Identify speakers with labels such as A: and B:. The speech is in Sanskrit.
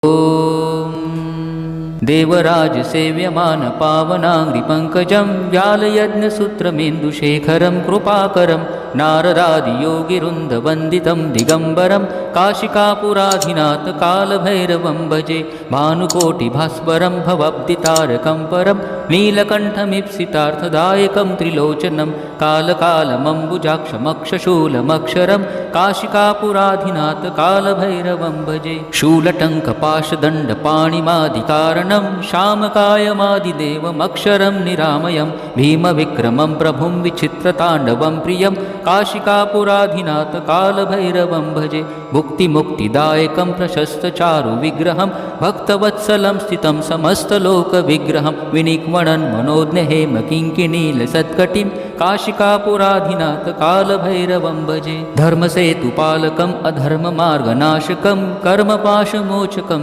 A: ॐ देवराज सेव्यमान पावनाङ्घ्रिपङ्कजं व्यालयज्ञसूत्रमेन्दुशेखरं कृपाकरं नारदादियोगिवृन्दवन्दितं दिगम्बरं काशिकापुराधिनाथ कालभैरवं भजे भानुकोटिभास्वरं भवाब्दितारकं परं नीलकण्ठमीप्सितार्थदायकं त्रिलोचनं कालकालमम्बुजाक्षमक्षशूलमक्षरं काशिकापुराधिनाथ कालभैरवं भजे शूलटङ्कपाशदण्डपाणिमादिकारणं श्यामकायमादिदेवमक्षरं निरामयं भीमविक्रमं प्रभुं विचित्रताण्डवं प्रियं काशिकापुराधिनाथ कालभैरवं भजे भुक्तिमुक्तिदायकं प्रशस्तचारुविग्रहं भक्तवत्सलं स्थितं समस्तलोकविग्रहं विनिक्मणन् मनोज्ञहेमकिङ्किणीलसत्कटिं काशिकापुराधिनाथ कालभैरवं भजे धर्मसेतुपालकम् अधर्ममार्गनाशकं कर्मपाशमोचकं